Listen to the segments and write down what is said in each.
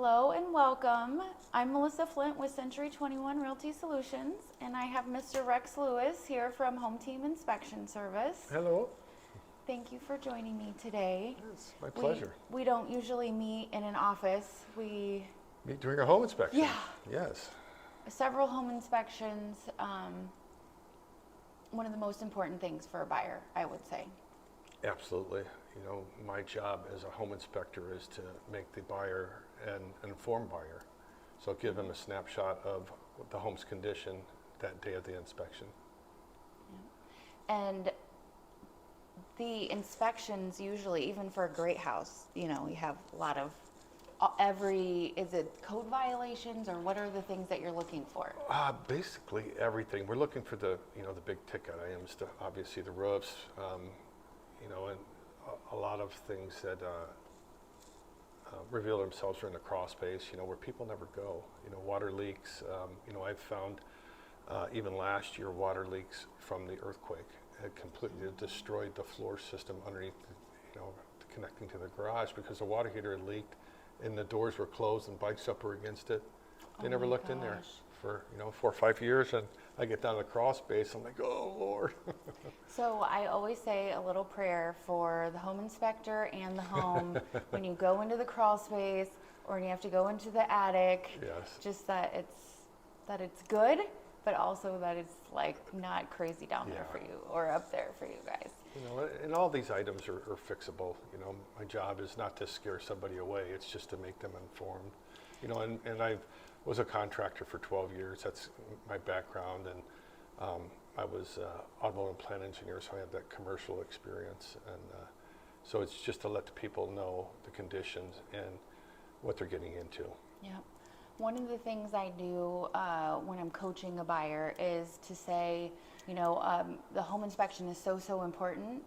Hello and welcome. I'm Melissa Flint with Century 21 Realty Solutions, and I have Mr. Rex Lewis here from Home Team Inspection Service. Hello. Thank you for joining me today. It's my pleasure. We don't usually meet in an office. We Meet during a home inspection? Yeah. Yes. several home inspections. One of the most important things for a buyer, I would say. Absolutely. You know, my job as a home inspector is to make the buyer an informed buyer. So give them a snapshot of the home's condition that day of the inspection. Yeah. And the inspections usually, even for a great house, you know, you have a lot of is it code violations, or what are the things that you're looking for? Basically everything. We're looking for the big ticket items, obviously the roofs, and a lot of things that reveal themselves are in the crawl space, where people never go. Water leaks. I've found even last year water leaks from the earthquake had completely destroyed the floor system underneath, connecting to the garage, because the water heater had leaked and the doors were closed and bikes up were against it. They never looked in there for 4 or 5 years, and I get down to the crawl space, I'm like, oh Lord. So I always say a little prayer for the home inspector and the home when you go into the crawl space or when you have to go into the attic. Yes. Just that it's good, but also that it's like not crazy down there for you or up there for you guys. And all these items are fixable. My job is not to scare somebody away, it's just to make them informed. And I was a contractor for 12 years. That's my background, and I was automobile plant engineer, so I had that commercial experience. And so it's just to let the people know the conditions and what they're getting into. Yeah. One of the things I do when I'm coaching a buyer is to say, the home inspection is so important.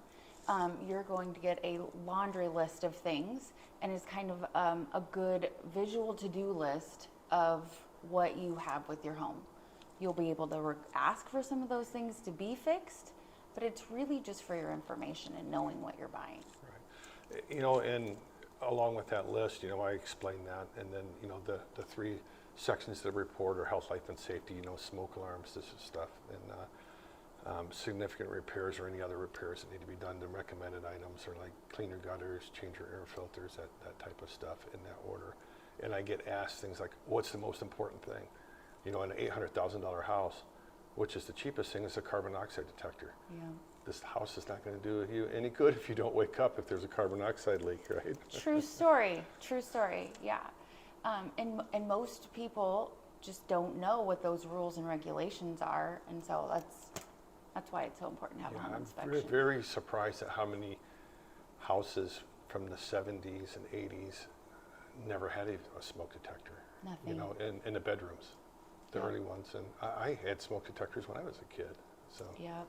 You're going to get a laundry list of things, and it's kind of a good visual to-do list of what you have with your home. You'll be able to ask for some of those things to be fixed, but it's really just for your information and knowing what you're buying. Right. And along with that list, I explain that, and then, the 3 sections of the report are health, life, and safety, smoke alarms, this is stuff, and significant repairs or any other repairs that need to be done. The recommended items are like clean your gutters, change your air filters, that type of stuff in that order. And I get asked things like, what's the most important thing? In an $800,000 house, which is the cheapest thing, is a carbon dioxide detector. Yeah. This house is not going to do you any good if you don't wake up if there's a carbon dioxide leak, right? True story, yeah. And most people just don't know what those rules and regulations are, and so that's why it's so important to have a home inspection. I'm very surprised at how many houses from the 70s and 80s never had a smoke detector. Nothing. In the bedrooms, the early ones. And I had smoke detectors when I was a kid. So. Yeah.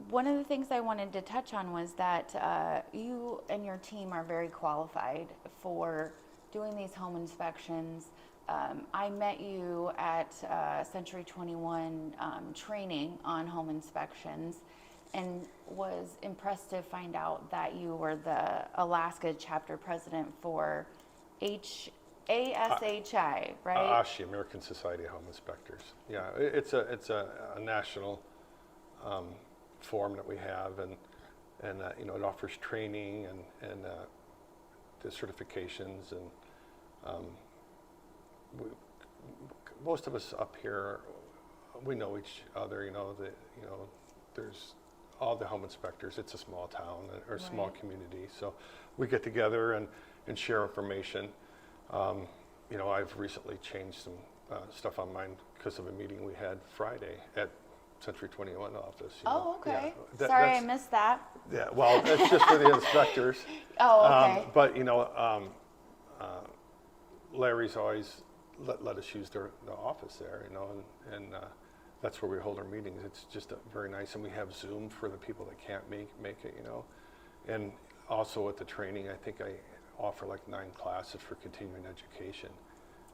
One of the things I wanted to touch on was that you and your team are very qualified for doing these home inspections. I met you at Century 21 training on home inspections, and was impressed to find out that you were the Alaska chapter president for ASHI, right? ASHI, American Society of Home Inspectors. Yeah, it's a national forum that we have, and it offers training and the certifications, and most of us up here, we know each other. There's all the home inspectors. It's a small town or a small community, so we get together and share information. I've recently changed some stuff on mine because of a meeting we had Friday at Century 21 office. Oh, okay. Yeah, Sorry, I missed that. Yeah, well, that's just for the inspectors. Oh, okay. But Larry's always let us use the office there, and that's where we hold our meetings. It's just very nice, and we have Zoom for the people that can't make it, And also at the training, I think I offer like 9 classes for continuing education.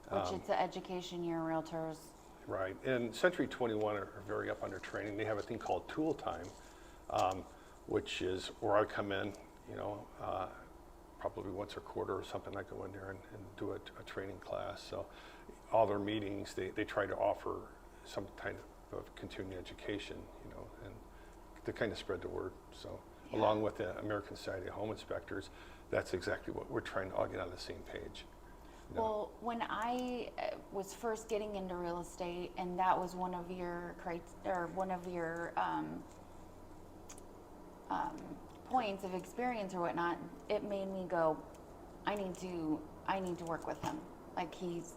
Which it's an education year, realtors. Right, and Century 21 are very up on their training. They have a thing called Tool Time, which is where I come in, probably once a quarter or something. I go in there and do a training class. So all their meetings, they try to offer some kind of continuing education, you know, and to kind of spread the word. So along with the American Society of Home Inspectors, that's exactly what we're trying to all get on the same page. You know? Well, when I was first getting into real estate, and that was one of your points of experience or whatnot, it made me go, I need to work with him. Like he's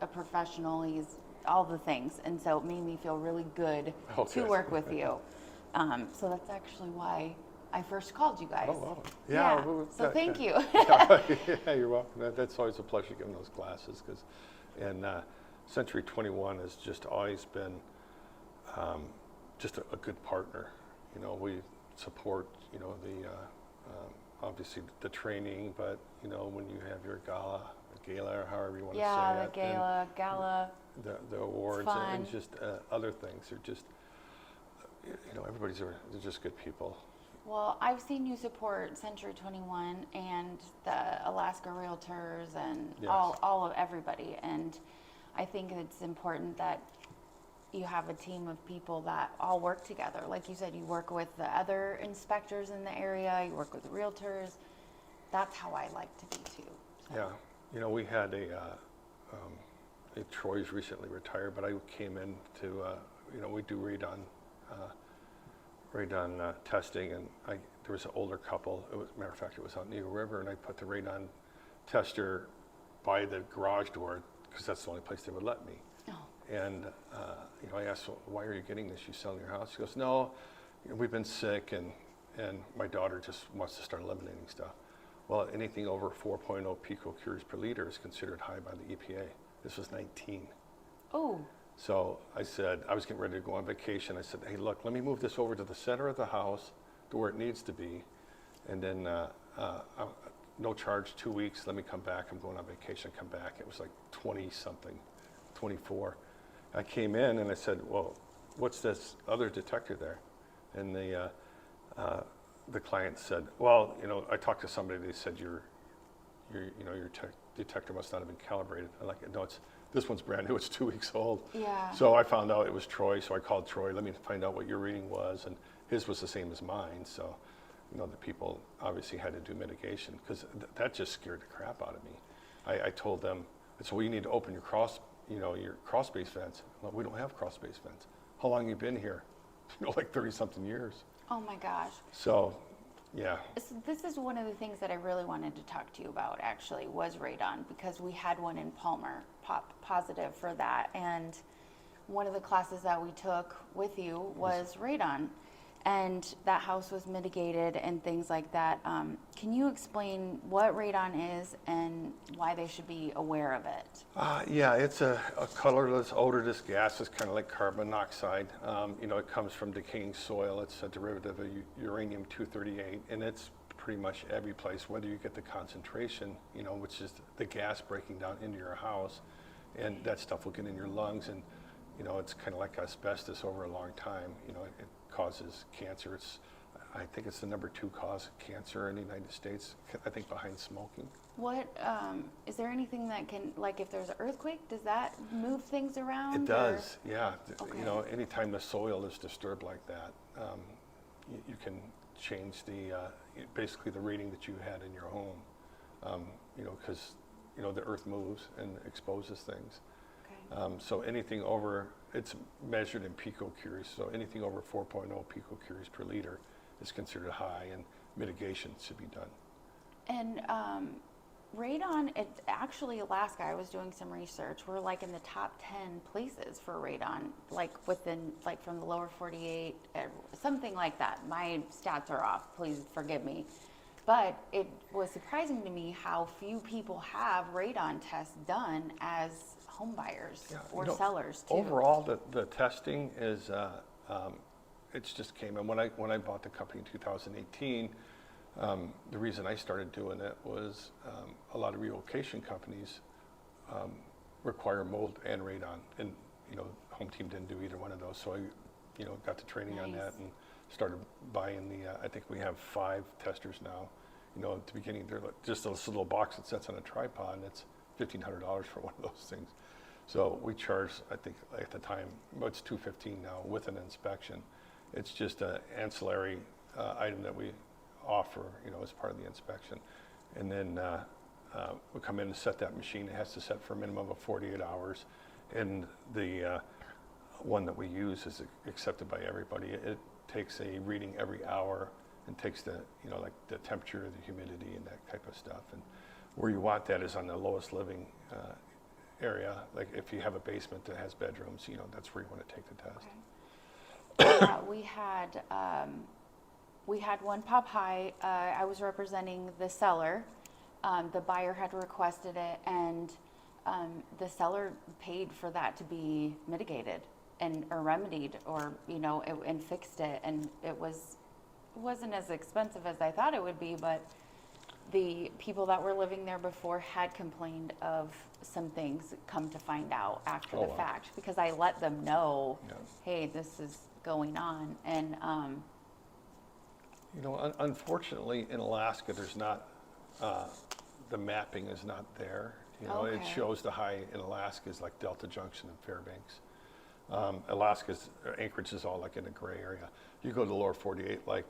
a professional, he's all the things, and so it made me feel really good to work with you. So that's actually why I first called you guys. Oh, wow. Yeah. So thank you. Yeah, you're welcome. That's always a pleasure giving those classes, and Century 21 has just always been just a good partner. You know, we support, you know, the obviously the training, but you know, when you have your gala or however you want to say it. Yeah, the gala. The awards and just other things. They're just, you know, they're just good people. Well, I've seen you support Century 21 and the Alaska Realtors and all of everybody, and I think it's important that you have a team of people that all work together. Like you said, you work with the other inspectors in the area, you work with the realtors. That's how I like to be too. So. Yeah, you know, we had Troy's recently retired, but I came in to, you know, we do radon testing, and there was an older couple. Matter of fact, it was on Eagle River, and I put the radon tester by the garage door because that's the only place they would let me. Oh. And you know, I asked, well, why are you getting this? You selling your house? She goes, no, you know, we've been sick, and my daughter just wants to start eliminating stuff. Well, anything over 4.0 picocuries per liter is considered high by the EPA. This was 19. Oh. So I said, I was getting ready to go on vacation. I said, hey, look, let me move this over to the center of the house to where it needs to be. And then no charge, 2 weeks, let me come back. I'm going on vacation, come back. It was like 20-something, 24. I came in and I said, well, what's this other detector there? And the client said, well, you know, I talked to somebody, they said your detector must not have been calibrated. I'm like, no, this one's brand new, it's 2 weeks old. Yeah. So I found out it was Troy, so I called Troy, let me find out what your reading was, and his was the same as mine. So, you know, the people obviously had to do mitigation, because that just scared the crap out of me. I told them, so well, you need to open your your crawl space vents. Well, we don't have crawl space vents. How long have you been here? You know, like 30-something years. Oh my gosh. So, yeah. So this is one of the things that I really wanted to talk to you about, actually, was radon, because we had one in Palmer pop positive for that, and one of the classes that we took with you was radon, and that house was mitigated and things like that. Can you explain what radon is and why they should be aware of it? Yeah, it's a colorless, odorless gas. It's kind of like carbon monoxide. You know, it comes from decaying soil. It's a derivative of uranium-238, and it's pretty much every place, whether you get the concentration, you know, which is the gas breaking down into your house, and that stuff will get in your lungs, and, you know, it's kind of like asbestos over a long time. You know, it causes cancer. I think it's the number 2 cause of cancer in the United States, I think behind smoking. What, is there anything that can, like if there's an earthquake, does that move things around? It does, yeah. Okay. You know, anytime the soil is disturbed like that, you can change basically the reading that you had in your home, you know, because, you know, the earth moves and exposes things. Okay. So anything over, it's measured in picocuries, so anything over 4.0 picocuries per liter is considered high, and mitigation should be done. And radon, it's actually Alaska. I was doing some research. We're like in the top 10 places for radon, like within, like from the lower 48, something like that. My stats are off, please forgive me. But it was surprising to me how few people have radon tests done as home buyers or sellers too. Overall, the testing is, it's just came in. When I bought the company in 2018, the reason I started doing it was a lot of relocation companies require mold and radon, and you know, Home Team didn't do either one of those. So I, you know, got the training on that and started buying the. I think we have 5 testers now, You know, at the beginning, they're like just this little box that sits on a tripod, and it's $1,500 for one of those things. So we charge, I think at the time, well, it's $215 now with an inspection. It's just an ancillary item that we offer, you know, as part of the inspection. And then we come in and set that machine. It has to set for a minimum of 48 hours. And the one that we use is accepted by everybody. It takes a reading every hour and takes the, you know, like the temperature, the humidity, and that type of stuff. And where you want that is on the lowest living area. Like if you have a basement that has bedrooms, you know, that's where you want to take the test. Okay. We had one pop high. I was representing the seller. The buyer had requested it, and the seller paid for that to be mitigated or remedied, or you know, and fixed it. And it wasn't as expensive as I thought it would be, but the people that were living there before had complained of some things, come to find out after the fact, because I let them know, hey, this is going on. And you know, unfortunately in Alaska, there's not, the mapping is not there. You know, it shows the high in Alaska is like Delta Junction and Fairbanks. Alaska's, Anchorage is all like in a gray area. You go to the lower 48, like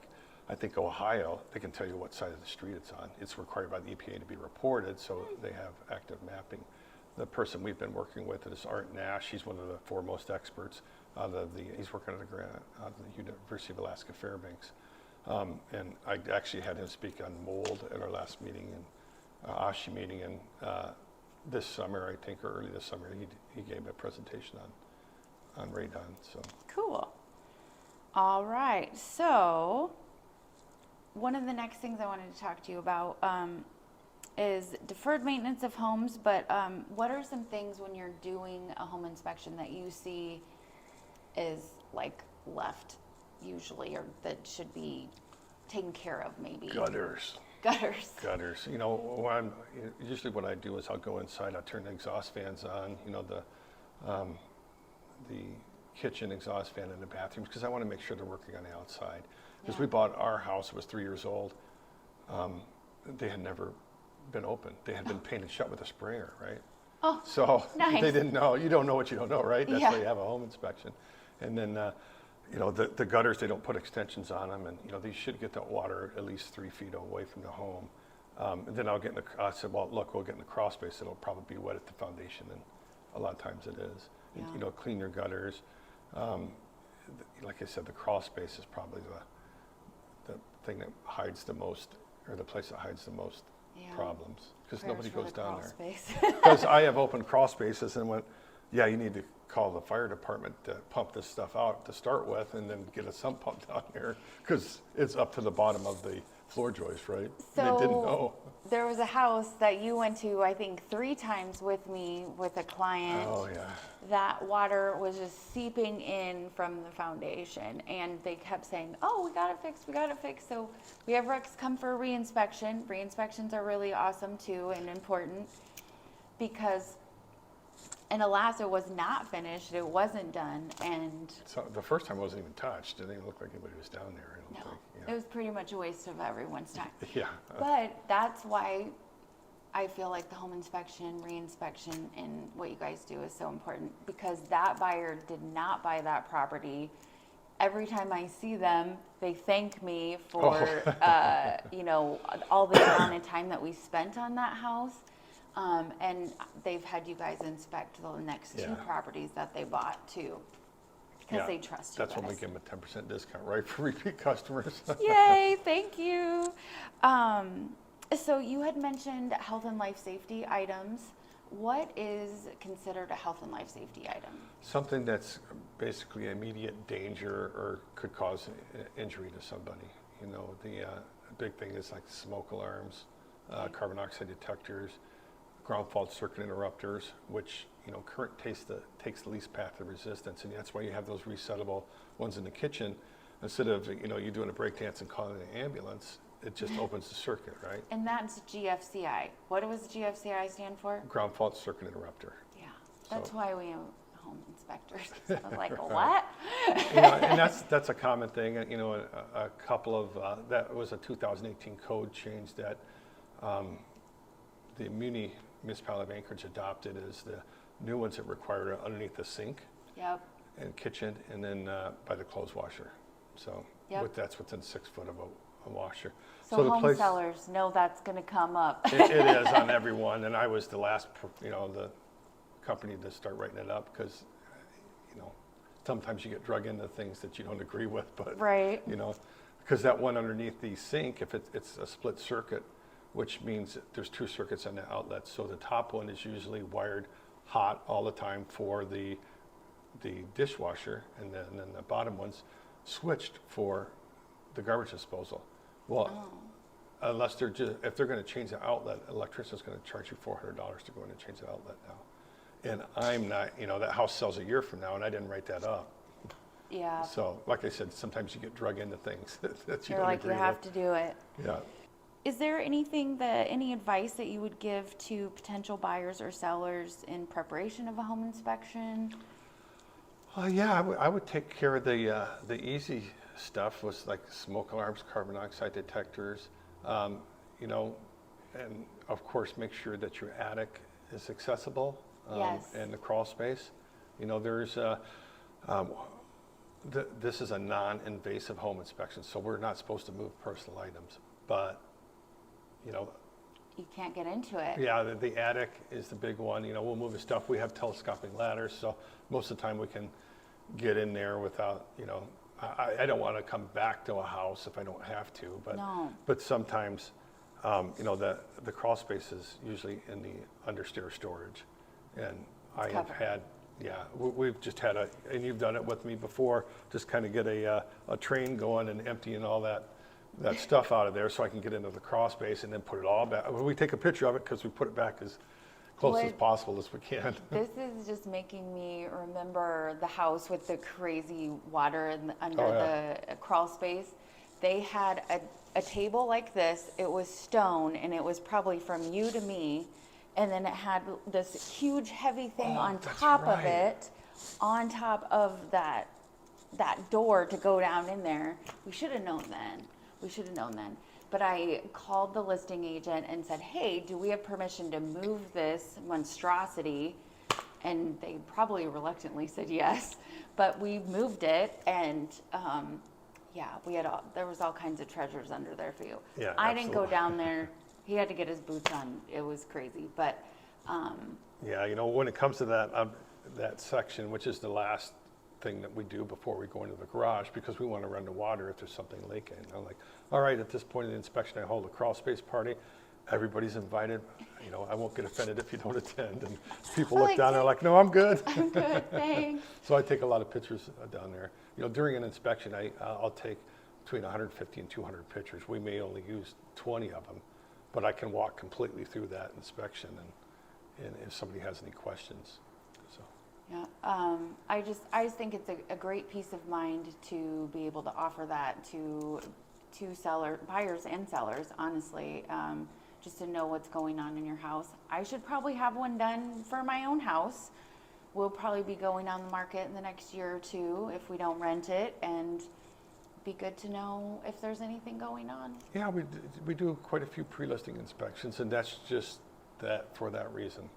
I think Ohio, they can tell you what side of the street it's on. It's required by the EPA to be reported, so they have active mapping. The person we've been working with is Art Nash. He's one of the foremost experts he's working at the University of Alaska Fairbanks. And I actually had him speak on mold at our last meeting, and ASHI meeting, and this summer, I think, or early this summer, he gave a presentation on Radon. So cool. All right. So one of the next things I wanted to talk to you about is deferred maintenance of homes. But what are some things when you're doing a home inspection that you see is like left usually, or that should be taken care of maybe? Gutters. You know, usually what I do is I'll go inside, I'll turn the exhaust fans on, you know, the kitchen exhaust fan in the bathrooms, because I want to make sure they're working on the outside. Because we bought our house, it was 3 years old. They had never been opened. They had been painted shut with a sprayer, right? Oh, so nice. They didn't know. You don't know what you don't know, right? That's why you have a home inspection. And then, you know, the gutters, they don't put extensions on them, and you know, they should get the water at least 3 feet away from the home. And then I said, well, look, we'll get in the crawl space. It'll probably be wet at the foundation, and a lot of times it is. Yeah. You know, clean your gutters. Like I said, the crawl space is probably the thing that hides the most, or the place that hides the most problems, because nobody goes down there. Because I have open crawl spaces and went, yeah, you need to call the fire department to pump this stuff out to start with, and then get a sump pump down there, because it's up to the bottom of the floor joist, right? So they didn't know. There was a house that you went to, I think 3 times with me with a client. Oh yeah. That water was just seeping in from the foundation, and they kept saying, oh, we got it fixed. So we have Rex come for a reinspection. Re-inspections are really awesome too, and important, because in Alaska it was not finished, it wasn't done, and So the first time it wasn't even touched. It didn't even look like anybody was down there, I don't think. it was pretty much a waste of everyone's time. Yeah. But that's why I feel like the home inspection, re-inspection, and what you guys do is so important, because that buyer did not buy that property. Every time I see them, they thank me for, you know, all the amount of time that we spent on that house. And they've had you guys inspect the next 2 properties that they bought too, because they trust you That's guys. when we give them a 10% discount, right, for repeat customers. Yay, thank you. So you had mentioned health and life safety items. What is considered a health and life safety item? Something that's basically immediate danger or could cause injury to somebody. You know, the big thing is like smoke alarms, carbon dioxide detectors, ground fault circuit interrupters, which, you know, current takes the least path of resistance, and that's why you have those resettable ones in the kitchen. Instead of, you know, you doing a break dance and calling an ambulance, it just opens the circuit, right? And that's GFCI. What does GFCI stand for? Ground fault circuit interrupter. Yeah, that's why we have home home inspectors. I was like, what? And that's a common thing. A couple of that was a 2018 code change that the municipality of Anchorage adopted as the new ones that require underneath the sink Yep. and kitchen, and then by the clothes washer. So that's within 6 foot of a washer. So home sellers know that's going to come up. It is on everyone, and I was the last, the company to start writing it up because, sometimes you get drug into things that you don't agree with, but Right. because that one underneath the sink, if it's a split circuit, which means that there's 2 circuits on the outlet. So the top one is usually wired hot all the time for the dishwasher, and then the bottom one's switched for the garbage disposal. Well, unless if they're going to change the outlet, an electrician's going to charge you $400 to go in and change the outlet now. And I'm not, that house sells a year from now, and I didn't write that up. Yeah. So, like I said, sometimes you get drug into things that you You're don't like, agree you have with. to do it. Yeah. Is there any advice that you would give to potential buyers or sellers in preparation of a home inspection? Yeah, I would take care of the easy stuff, was like smoke alarms, carbon monoxide detectors, and of course make sure that your attic is accessible. Yes. And the crawl space. There's this is a non-invasive home inspection, so we're not supposed to move personal items, but You can't get into it. yeah, the attic is the big one. We'll move the stuff. We have telescoping ladders, so most of the time we can get in there without, I don't want to come back to a house if I don't have to, but No. but sometimes, the crawl space is usually in the understair storage, and I have covered. had, we've just had and you've done it with me before, just kind of get a train going and emptying all that stuff out of there so I can get into the crawl space and then put it all back. We take a picture of it because we put it back as close as possible as we can. This is just making me remember the house with the crazy water under the crawl space. They had a table like this. It was stone, and it was probably from you to me. And then it had this huge heavy thing on top of it, on top of that door to go down in there. We should have known then. But I called the listing agent and said, hey, do we have permission to move this monstrosity? And they probably reluctantly said yes. But we moved it, and there was all kinds of treasures under there for you. Yeah, I didn't go absolutely. down there. He had to get his boots on. It was crazy. But When it comes to that section, which is the last thing that we do before we go into the garage, because we want to run the water if there's something leaking. I'm like, all right, at this point in the inspection, I hold a crawl space party. Everybody's invited. I won't get offended if you don't attend. And people look down there like, no, I'm good. I'm good, thanks. So I take a lot of pictures down there. During an inspection, I'll take between 150 and 200 pictures. We may only use 20 of them, but I can walk completely through that inspection and if somebody has any questions. So. Yeah, I just think it's a great peace of mind to be able to offer that to buyers and sellers, honestly, just to know what's going on in your house. I should probably have one done for my own house. We'll probably be going on the market in the next year or two if we don't rent it, and be good to know if there's anything going on. Yeah, we do quite a few pre-listing inspections, and that's just for that reason.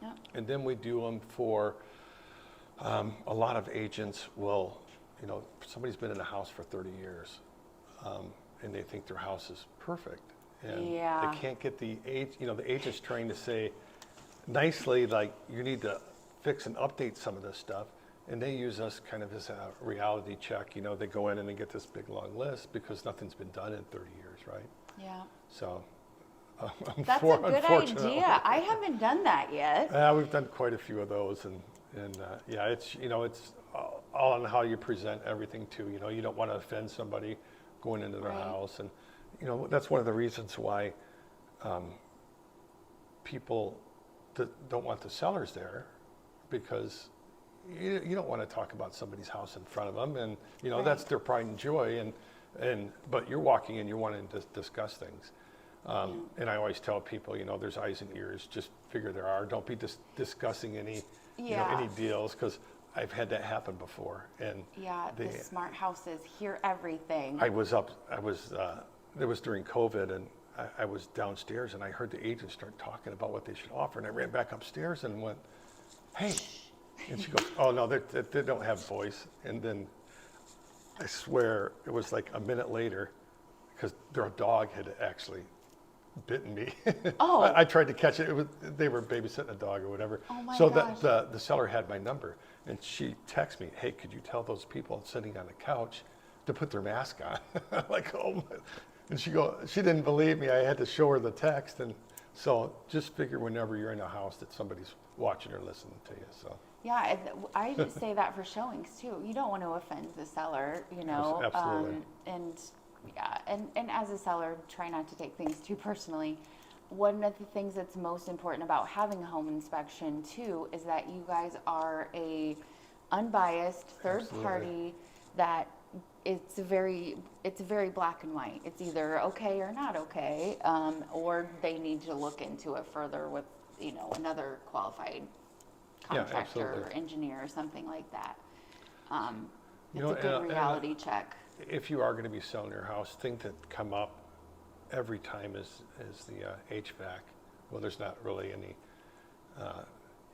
Yeah. And then we do them for a lot of agents will, somebody's been in a house for 30 years, and they think their house is perfect, and they can't get the agent's trying to say nicely, like, you need to fix and update some of this stuff, and they use us kind of as a reality check. They go in and they get this big long list because nothing's been done in 30 years, right? Yeah. So That's a good idea. I haven't done that yet. We've done quite a few of those, and it's it's all on how you present everything too. You don't want to offend somebody going into their house, and that's one of the reasons why people don't want the sellers there, because you don't want to talk about somebody's house in front of them, and that's their pride and joy, but you're walking in, you're wanting to discuss things. And I always tell people, there's eyes and ears, just figure there are. Don't be discussing any, any deals, because I've had that happen before. And the smart houses hear everything. it was during COVID, and I was downstairs, and I heard the agent start talking about what they should offer, and I ran back upstairs and went, hey, and she goes, oh no, they don't have voice. And then I swear it was like a minute later, because their dog had actually bitten me. Oh. I tried to catch it. They were babysitting a dog or whatever. Oh my so gosh. the seller had my number, and she texted me, hey, could you tell those people sitting on the couch to put their mask on? I'm like, oh my. And she didn't believe me. I had to show her the text. And so just figure whenever you're in a house that somebody's watching or listening to you. So. Yeah, I just say that for showings too. You don't want to offend the seller, Absolutely. And as a seller, try not to take things too personally. One of the things that's most important about having a home inspection too is that you guys are a unbiased third party that it's very black and white. It's either okay or not okay, or they need to look into it further with another qualified contractor or engineer or something like that. It's a good reality check. If you are going to be selling your house, things that come up every time is the HVAC. Well, there's not really any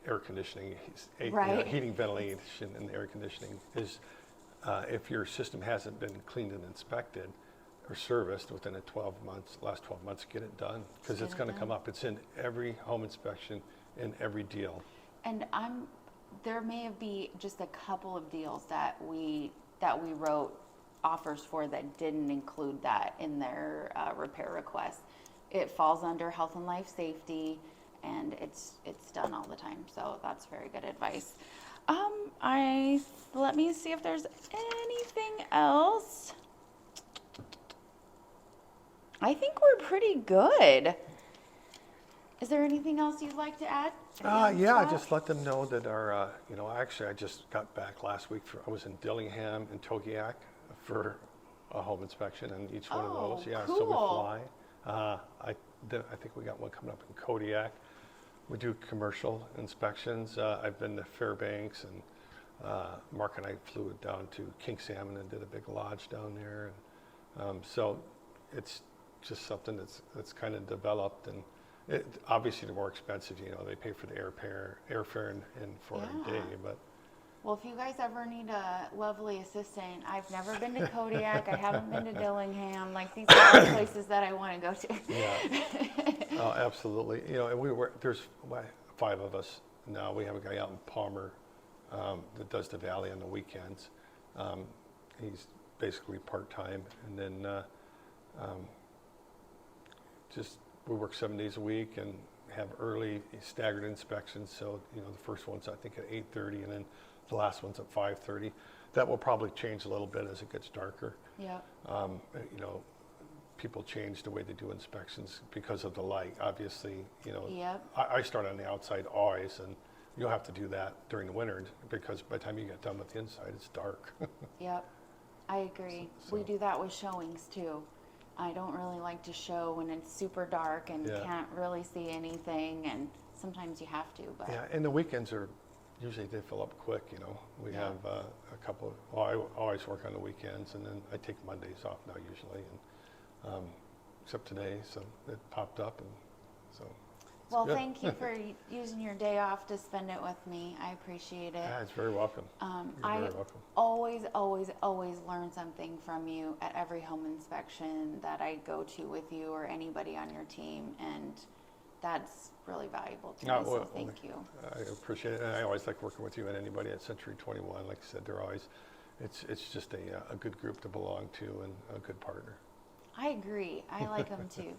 air conditioning, heating, ventilation, and air conditioning. Is if your system hasn't been cleaned and inspected or serviced within last 12 months, get it done, because it's going to come up. It's in every home inspection, in every deal. And there may be just a couple of deals that we wrote offers for that didn't include that in their repair request. It falls under health and life safety, and it's done all the time. So that's very good advice. Let me see if there's anything else. I think we're pretty good. Is there anything else you'd like to add? Just let them know that our, actually I just got back last week. I was in Dillingham and Togiak for a home inspection in each one of those. Yeah, cool. So we fly. I think we got one coming up in Kodiak. We do commercial inspections. I've been to Fairbanks, and Mark and I flew down to King Salmon and did a big lodge down there. And so it's just something that's kind of developed, and obviously they're more expensive. They pay for the airfare and for a day, but. Well, if you guys ever need a lovely assistant, I've never been to Kodiak. I haven't been to Dillingham. Like, these are all places that I want to go to. Yeah. Oh, absolutely. And there's 5 of us now. We have a guy out in Palmer that does the Valley on the weekends. He's basically part-time. And then we work 7 days a week and have early staggered inspections. So, the first one's, I think, at 8:30, and then the last one's at 5:30. That will probably change a little bit as it gets darker. Yeah. People change the way they do inspections because of the light. Obviously, Yep. I start on the outside always, and you'll have to do that during the winter because by the time you get done with the inside, it's dark. Yep. I agree. We do that with showings too. I don't really like to show when it's super dark and can't really see anything, and sometimes you have to. But yeah, and the weekends are usually they fill up quick. We have a couple. I always work on the weekends, and then I take Mondays off now usually, and except today, so it popped up, and so. Well, thank you for using your day off to spend it with me. I appreciate it. Yeah, it's very welcome. You're very welcome. always learn something from you at every home inspection that I go to with you or anybody on your team, and that's really valuable to me, so thank you. I appreciate it, and I always like working with you and anybody at Century 21. Like I said, they're always, it's just a good group to belong to and a good partner. I agree. I like them too.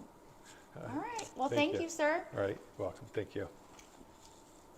All right. Well, thank you, sir. All right. Welcome. Thank you.